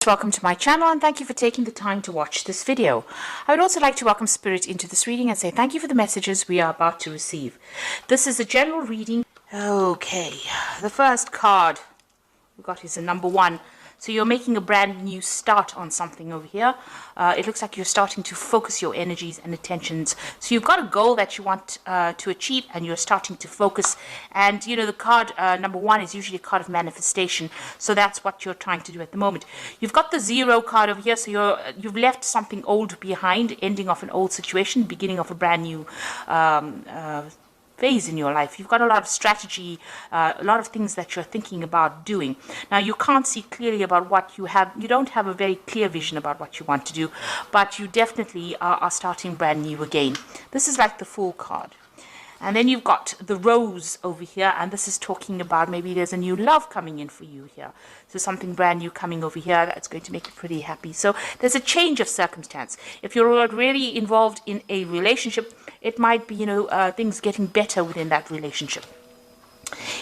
Welcome to my channel and thank you for taking the time to watch this video. I would also like to welcome Spirit into this reading and say thank you for the messages we are about to receive. This is a general reading. Okay, the first card we got is a number 1. So you're making a brand new start on something over here. It looks like you're starting to focus your energies and attentions. So you've got a goal that you want to achieve and you're starting to focus. And you know, the card number 1 is usually a card of manifestation. So that's what you're trying to do at the moment. You've got the 0 card over here. So you've left something old behind, ending off an old situation, beginning of a brand new phase in your life. You've got a lot of strategy, a lot of things that you're thinking about doing. Now you can't see clearly about what you have. You don't have a very clear vision about what you want to do, but you definitely are starting brand new again. This is like the Fool card. And then you've got the Rose over here, and this is talking about maybe there's a new love coming in for you here. So something brand new coming over here that's going to make you pretty happy. So there's a change of circumstance. If you're already involved in a relationship, it might be, things getting better within that relationship.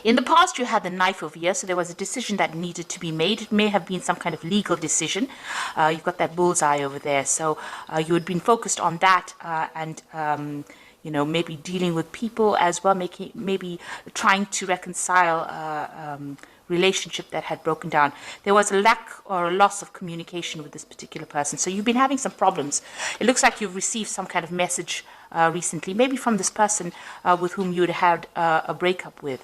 In the past, you had the Knife over here, so there was a decision that needed to be made. It may have been some kind of legal decision. You've got that bullseye over there, so you had been focused on that and maybe dealing with people as well, maybe trying to reconcile relationship that had broken down. There was a lack or a loss of communication with this particular person. So you've been having some problems. It looks like you've received some kind of message recently, maybe from this person with whom you'd had a breakup with.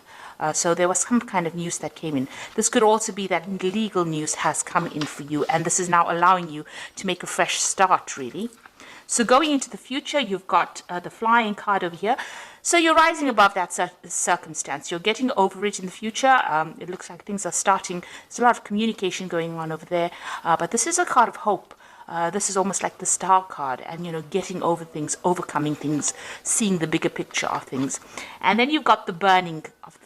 So there was some kind of news that came in. This could also be that legal news has come in for you, and this is now allowing you to make a fresh start, really. So going into the future, you've got the Flying card over here. So you're rising above that circumstance. You're getting over it in the future. It looks like things are starting. There's a lot of communication going on over there. But this is a card of hope. This is almost like the Star card and, getting over things, overcoming things, seeing the bigger picture of things. And then you've got the burning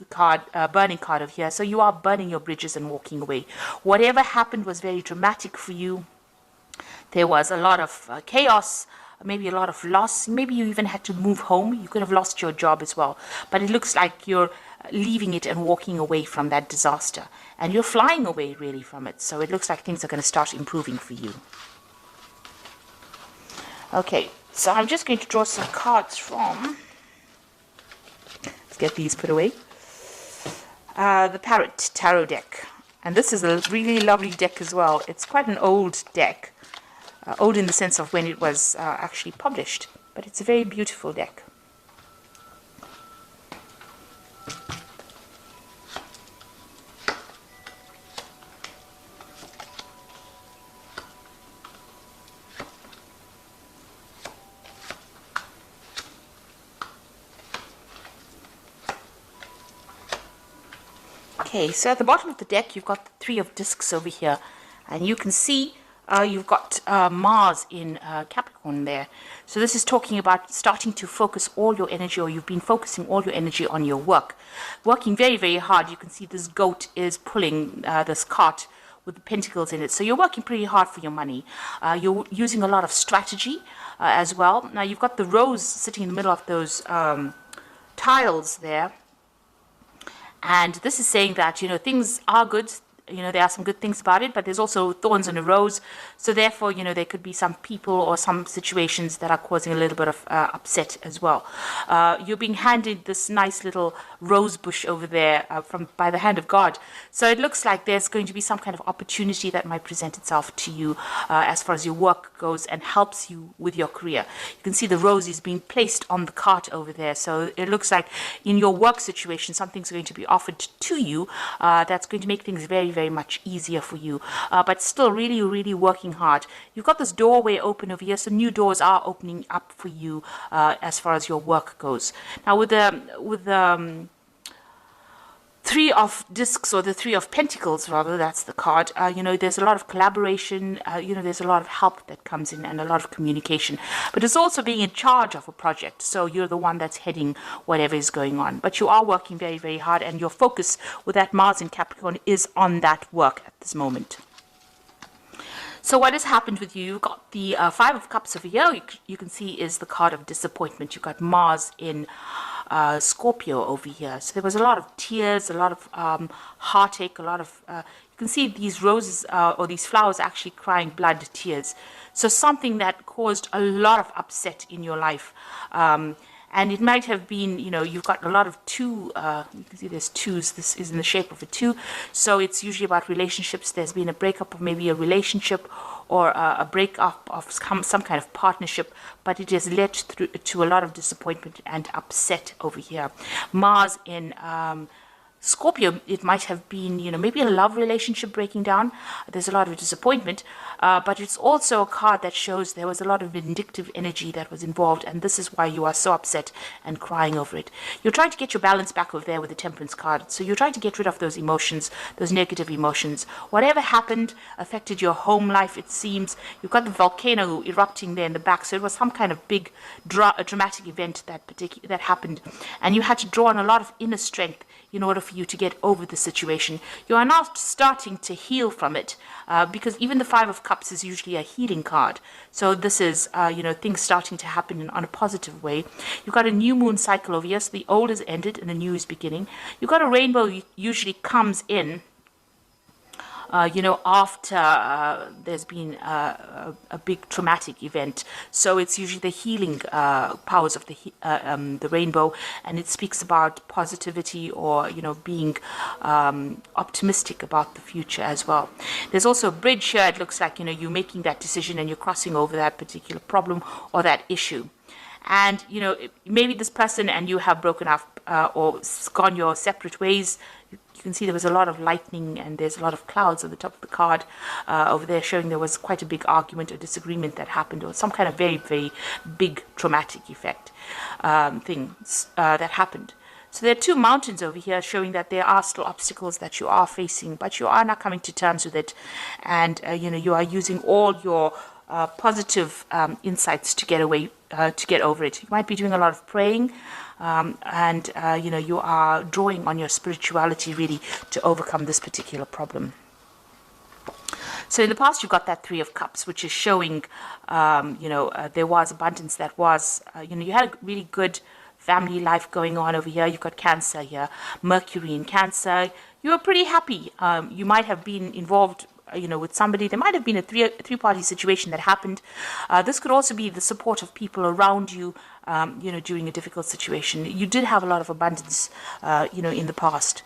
card over here. So you are burning your bridges and walking away. Whatever happened was very dramatic for you. There was a lot of chaos, maybe a lot of loss. Maybe you even had to move home. You could have lost your job as well. But it looks like you're leaving it and walking away from that disaster. And you're flying away, really, from it. So it looks like things are going to start improving for you. Okay, so I'm just going to draw some cards from... Let's get these put away. The Parrot Tarot deck. And this is a really lovely deck as well. It's quite an old deck. Old in the sense of when it was actually published, but it's a very beautiful deck. Okay, so at the bottom of the deck, you've got the 3 of Discs over here, and you can see you've got Mars in Capricorn there. So this is talking about starting to focus all your energy, or you've been focusing all your energy on your work. Working very, very hard. You can see this goat is pulling this cart with the pentacles in it. So you're working pretty hard for your money. You're using a lot of strategy as well. Now you've got the Rose sitting in the middle of those tiles there. And this is saying that, things are good. There are some good things about it, but there's also thorns in a rose. So therefore, there could be some people or some situations that are causing a little bit of upset as well. You're being handed this nice little rose bush over there by the hand of God. So it looks like there's going to be some kind of opportunity that might present itself to you as far as your work goes and helps you with your career. You can see the rose is being placed on the cart over there. So it looks like in your work situation, something's going to be offered to you that's going to make things very, very much easier for you, but still really, really working hard. You've got this doorway open over here, so new doors are opening up for you as far as your work goes. Now with the 3 of Discs, or the 3 of Pentacles rather, that's the card, there's a lot of collaboration, there's a lot of help that comes in and a lot of communication, but it's also being in charge of a project. So you're the one that's heading whatever is going on, but you are working very, very hard, and your focus with that Mars in Capricorn is on that work at this moment. So what has happened with you? You've got the 5 of Cups over here. You can see is the card of disappointment. You've got Mars in Scorpio over here. So there was a lot of tears, a lot of heartache, a lot of you can see these roses or these flowers actually crying blood tears. So something that caused a lot of upset in your life. And it might have been, you've got a lot of two, you can see there's twos, this is in the shape of a two. So it's usually about relationships. There's been a breakup of maybe a relationship or a breakup of some kind of partnership, but it has led to a lot of disappointment and upset over here. Mars in Scorpio, it might have been, maybe a love relationship breaking down. There's a lot of disappointment, but it's also a card that shows there was a lot of vindictive energy that was involved, and this is why you are so upset and crying over it. You're trying to get your balance back over there with the Temperance card, so you're trying to get rid of those emotions, those negative emotions. Whatever happened affected your home life, it seems. You've got the volcano erupting there in the back, so it was some kind of big dramatic event that happened, and you had to draw on a lot of inner strength in order for you to get over the situation. You are now starting to heal from it, because even the Five of Cups is usually a healing card. So this is, things starting to happen on a positive way. You've got a new moon cycle over here, so the old is ended and the new is beginning. You've got a rainbow usually comes in after there's been a big traumatic event. So it's usually the healing powers of the rainbow, and it speaks about positivity or, being optimistic about the future as well. There's also a bridge here. It looks like, you're making that decision and you're crossing over that particular problem or that issue. And, maybe this person and you have broken up or gone your separate ways. You can see there was a lot of lightning and there's a lot of clouds at the top of the card over there, showing there was quite a big argument or disagreement that happened, or some kind of very, very big traumatic effect things that happened. So there are two mountains over here showing that there are still obstacles that you are facing, but you are now coming to terms with it. And, you are using all your positive insights to get over it. You might be doing a lot of praying, and you are drawing on your spirituality really to overcome this particular problem. So in the past, you've got that Three of Cups, which is showing, there was abundance. That was, you had a really good family life going on over here. You've got Cancer here, Mercury in Cancer. You were pretty happy. You might have been involved with somebody. There might have been a three-party situation that happened. This could also be the support of people around you, during a difficult situation. You did have a lot of abundance, in the past.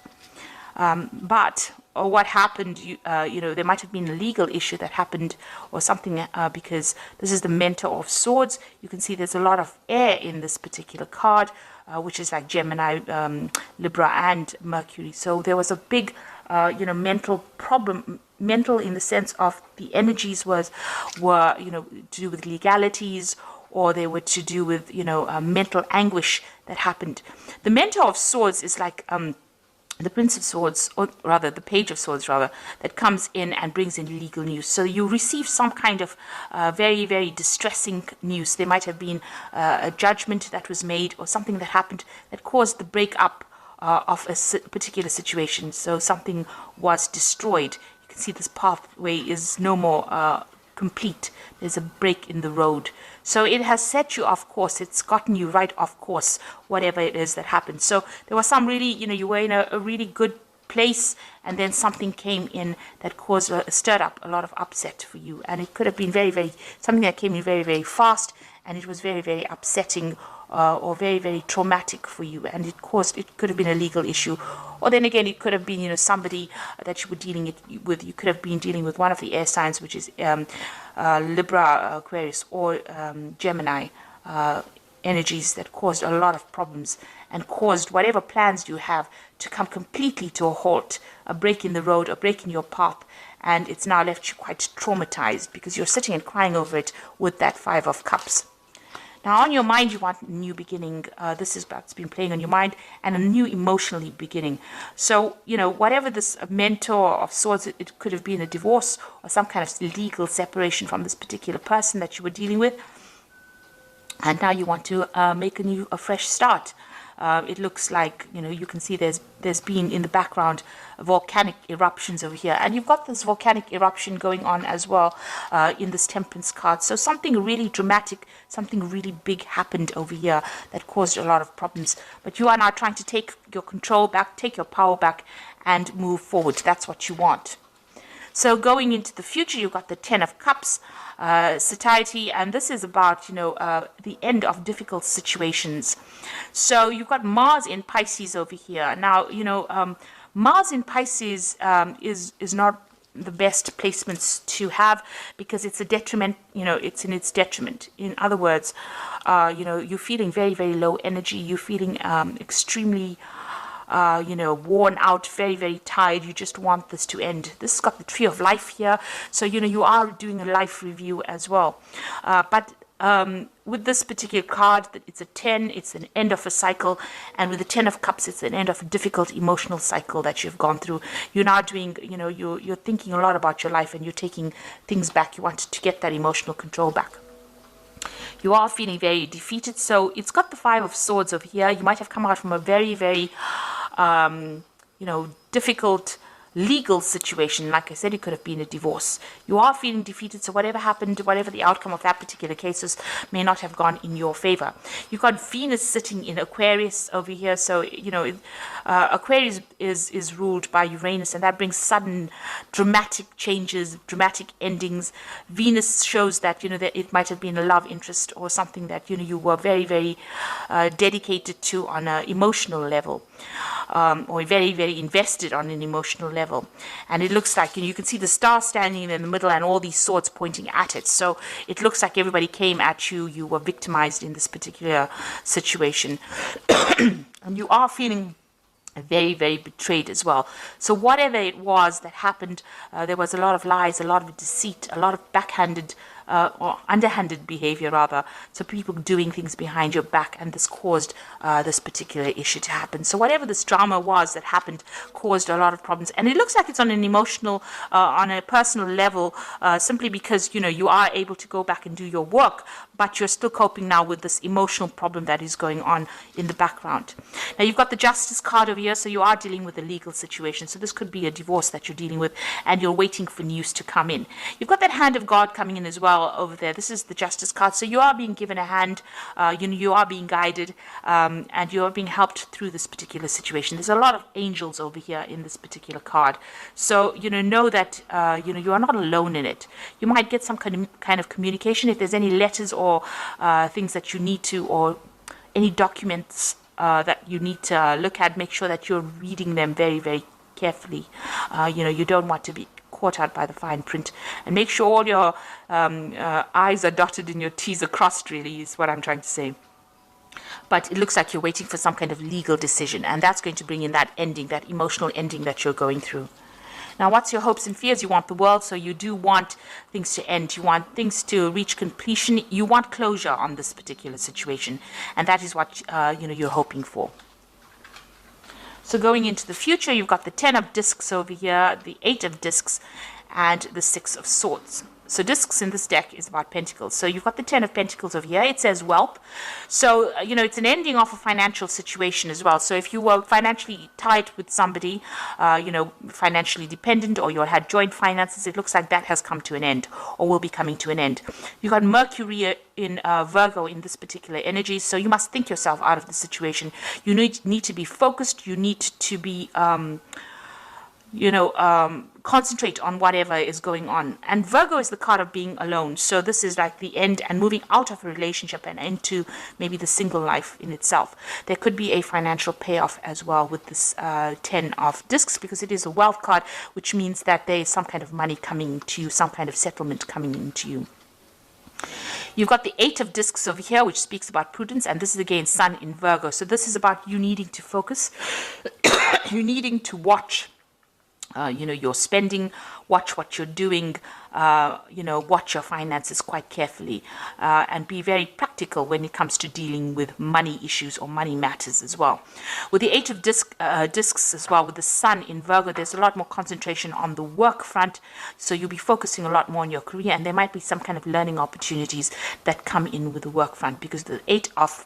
But what happened, there might have been a legal issue that happened or something, because this is the Mentor of Swords. You can see there's a lot of air in this particular card, which is like Gemini, Libra, and Mercury. So there was a big, mental problem, mental in the sense of the energies were to do with legalities, or they were to do with, mental anguish that happened. The Mentor of Swords is like the Prince of Swords, or rather the Page of Swords, that comes in and brings in legal news. So you receive some kind of very, very distressing news. There might have been a judgment that was made or something that happened that caused the breakup of a particular situation. So something was destroyed. You can see this pathway is no more complete. There's a break in the road. So it has set you off course. It's gotten you right off course, whatever it is that happened. So there was some really, you were in a really good place, and then something came in that stirred up a lot of upset for you. And it could have been very, very, something that came in very, very fast, and it was very, very upsetting or very, very traumatic for you. And it could have been a legal issue. Or then again, it could have been, somebody that you were dealing with. You could have been dealing with one of the air signs, which is Libra, Aquarius, or Gemini energies that caused a lot of problems and caused whatever plans you have to come completely to a halt, a break in the road, a break in your path. And it's now left you quite traumatized because you're sitting and crying over it with that Five of Cups. Now, on your mind, you want a new beginning. This is what's been playing on your mind, and a new emotionally beginning. So, whatever this Mentor of Swords, it could have been a divorce or some kind of legal separation from this particular person that you were dealing with. And now you want to make a fresh start. It looks like, you can see there's been in the background volcanic eruptions over here. And you've got this volcanic eruption going on as well in this Temperance card. So something really dramatic, something really big happened over here that caused a lot of problems. But you are now trying to take your control back, take your power back, and move forward. That's what you want. So going into the future, you've got the Ten of Cups, satiety, and this is about, the end of difficult situations. So you've got Mars in Pisces over here. Now, Mars in Pisces is not the best placements to have because it's a detriment, it's in its detriment. In other words, you're feeling very, very low energy. You're feeling extremely worn out, very, very tired. You just want this to end. This has got the Tree of Life here. So, you are doing a life review as well. But with this particular card, it's a 10, it's an end of a cycle. And with the 10 of Cups, it's an end of a difficult emotional cycle that you've gone through. You're now doing, you're thinking a lot about your life and you're taking things back. You want to get that emotional control back. You are feeling very defeated. So it's got the Five of Swords over here. You might have come out from a very, very, difficult legal situation. Like I said, it could have been a divorce. You are feeling defeated, so whatever happened, whatever the outcome of that particular case is, may not have gone in your favor. You've got Venus sitting in Aquarius over here, so Aquarius is ruled by Uranus, and that brings sudden dramatic changes, dramatic endings. Venus shows that that it might have been a love interest or something that you were very, very dedicated to on an emotional level, or very, very invested on an emotional level. And it looks like you can see the star standing in the middle and all these swords pointing at it. So it looks like everybody came at you. You were victimized in this particular situation. And you are feeling very, very betrayed as well. So whatever it was that happened, there was a lot of lies, a lot of deceit, a lot of backhanded or underhanded behavior rather. So people doing things behind your back, and this caused this particular issue to happen. So whatever this drama was that happened caused a lot of problems. And it looks like it's on an emotional, on a personal level, simply because, you are able to go back and do your work, but you're still coping now with this emotional problem that is going on in the background. Now you've got the Justice card over here, so you are dealing with a legal situation. So this could be a divorce that you're dealing with, and you're waiting for news to come in. You've got that Hand of God coming in as well over there. This is the Justice card. So you are being given a hand, you are being guided, and you are being helped through this particular situation. There's a lot of angels over here in this particular card. So, know that, you are not alone in it. You might get some kind of communication if there's any letters or things that you need to, or any documents that you need to look at. Make sure that you're reading them very, very carefully. You don't want to be caught out by the fine print, and make sure all your I's are dotted and your T's are crossed, really, is what I'm trying to say. But it looks like you're waiting for some kind of legal decision, and that's going to bring in that ending, that emotional ending that you're going through. Now, what's your hopes and fears? You want the world, so you do want things to end. You want things to reach completion. You want closure on this particular situation, and that is what you're hoping for. So going into the future, you've got the 10 of discs over here, the 8 of discs, and the 6 of swords. So discs in this deck is about pentacles. So you've got the 10 of pentacles over here. It says wealth. So, it's an ending of a financial situation as well. So if you were financially tied with somebody, financially dependent, or you had joint finances, it looks like that has come to an end, or will be coming to an end. You've got Mercury in Virgo in this particular energy. So you must think yourself out of the situation. You need to be focused. You need to be concentrate on whatever is going on. And Virgo is the card of being alone. So this is like the end and moving out of a relationship and into maybe the single life in itself. There could be a financial payoff as well with this 10 of discs, because it is a wealth card, which means that there is some kind of money coming to you, some kind of settlement coming into you. You've got the 8 of discs over here, which speaks about prudence, and this is again Sun in Virgo. So this is about you needing to focus, you needing to watch your spending, watch what you're doing, watch your finances quite carefully and be very practical when it comes to dealing with money issues or money matters as well. With the Eight of Discs as well, with the Sun in Virgo, there's a lot more concentration on the work front. So you'll be focusing a lot more on your career, and there might be some kind of learning opportunities that come in with the work front, because the Eight of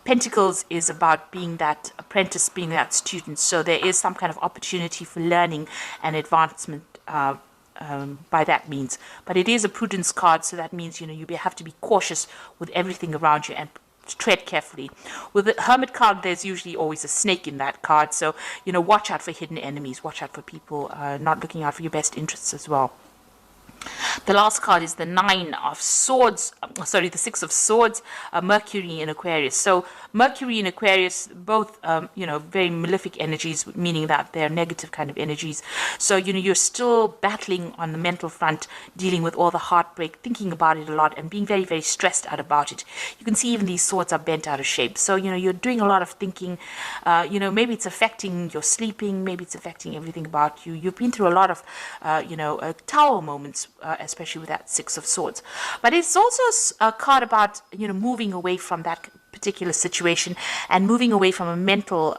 Pentacles is about being that apprentice, being that student. So there is some kind of opportunity for learning and advancement by that means. But it is a prudence card, so that means, you have to be cautious with everything around you and tread carefully. With the Hermit card, there's usually always a snake in that card. So, watch out for hidden enemies. Watch out for people not looking out for your best interests as well. The last card is the Nine of Swords, the Six of Swords, Mercury in Aquarius. So Mercury in Aquarius, both, very malefic energies, meaning that they're negative kind of energies. So, you're still battling on the mental front, dealing with all the heartbreak, thinking about it a lot and being very, very stressed out about it. You can see even these swords are bent out of shape. So, you're doing a lot of thinking. Maybe it's affecting your sleeping. Maybe it's affecting everything about you. You've been through a lot of, tower moments, especially with that Six of Swords. But it's also a card about, moving away from that particular situation and moving away from a mental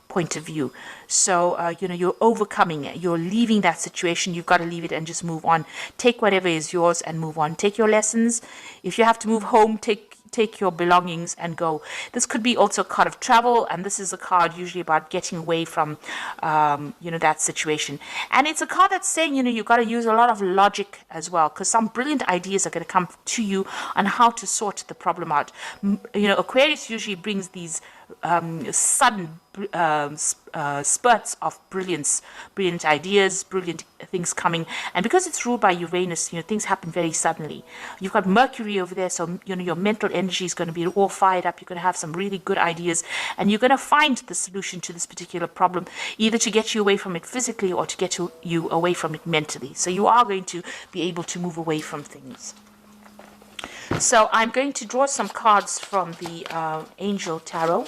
point of view. So, you're overcoming it. You're leaving that situation. You've got to leave it and just move on. Take whatever is yours and move on. Take your lessons. If you have to move home, take your belongings and go. This could be also a card of travel, and this is a card usually about getting away from, that situation. And it's a card that's saying, you've got to use a lot of logic as well, because some brilliant ideas are going to come to you on how to sort the problem out. Aquarius usually brings these sudden spurts of brilliant ideas, brilliant things coming. And because it's ruled by Uranus, things happen very suddenly. You've got Mercury over there, so your mental energy is going to be all fired up. You're going to have some really good ideas, and you're going to find the solution to this particular problem, either to get you away from it physically or to get you away from it mentally. So you are going to be able to move away from things. So I'm going to draw some cards from the Angel Tarot.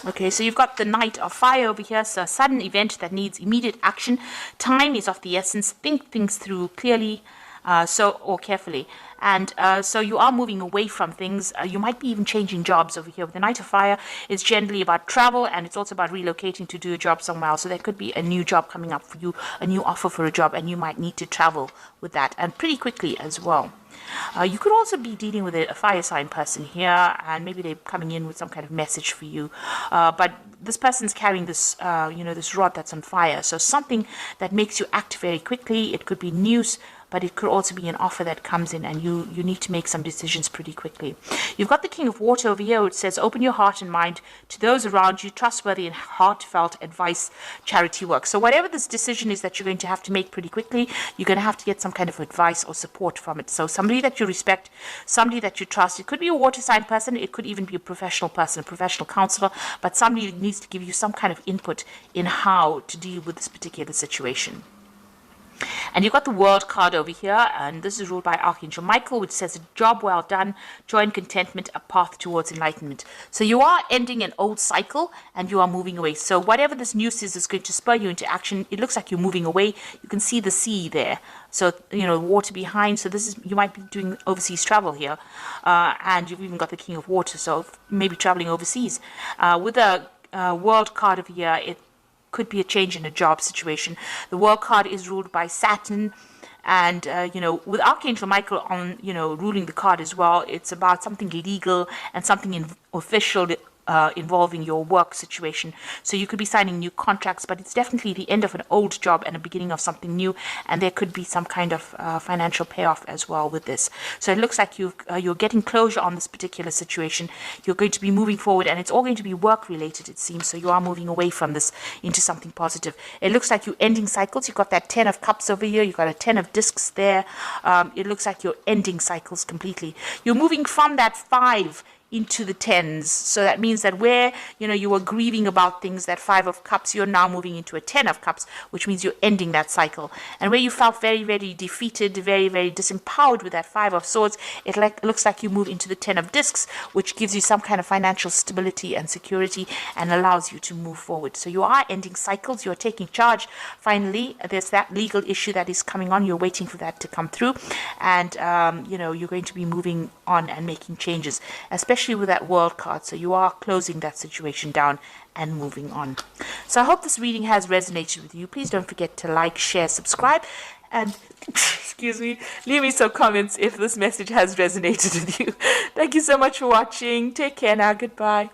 Okay, so you've got the Knight of Fire over here, so a sudden event that needs immediate action. Time is of the essence. Think things through clearly, or carefully. And so you are moving away from things. You might be even changing jobs over here. With the Knight of Fire, it's generally about travel, and it's also about relocating to do a job somewhere else. So there could be a new job coming up for you, a new offer for a job, and you might need to travel with that, and pretty quickly as well. You could also be dealing with a fire sign person here, and maybe they're coming in with some kind of message for you. But this person's carrying this, this rod that's on fire. So something that makes you act very quickly. It could be news, but it could also be an offer that comes in, and you need to make some decisions pretty quickly. You've got the King of Water over here, which says, open your heart and mind to those around you, trustworthy and heartfelt advice, charity work. So whatever this decision is that you're going to have to make pretty quickly, you're going to have to get some kind of advice or support from it. So somebody that you respect, somebody that you trust. It could be a water sign person. It could even be a professional person, a professional counselor, but somebody needs to give you some kind of input in how to deal with this particular situation. And you've got the World card over here, and this is ruled by Archangel Michael, which says, a job well done, joy and contentment, a path towards enlightenment. So you are ending an old cycle, and you are moving away. So whatever this news is going to spur you into action. It looks like you're moving away. You can see the sea there. So, water behind. So you might be doing overseas travel here. And you've even got the King of Water, so maybe traveling overseas. With the World card over here, it could be a change in a job situation. The World card is ruled by Saturn, and with Archangel Michael on ruling the card as well, it's about something legal and something official involving your work situation. So you could be signing new contracts, but it's definitely the end of an old job and a beginning of something new, and there could be some kind of financial payoff as well with this. So it looks like you're getting closure on this particular situation. You're going to be moving forward, and it's all going to be work related, it seems. So you are moving away from this into something positive. It looks like you're ending cycles. You've got that 10 of Cups over here. You've got a 10 of Discs there. It looks like you're ending cycles completely. You're moving from that 5 into the tens. So that means that where, you were grieving about things, that Five of Cups, you're now moving into a Ten of Cups, which means you're ending that cycle. And where you felt very, very defeated, very, very disempowered with that Five of Swords, it looks like you move into the Ten of Discs, which gives you some kind of financial stability and security and allows you to move forward. So you are ending cycles, you're taking charge. Finally, there's that legal issue that is coming on. You're waiting for that to come through. And, you're going to be moving on and making changes, especially with that World card. So you are closing that situation down and moving on. So I hope this reading has resonated with you. Please don't forget to like, share, subscribe, and excuse me, leave me some comments if this message has resonated with you. Thank you so much for watching. Take care now. Goodbye.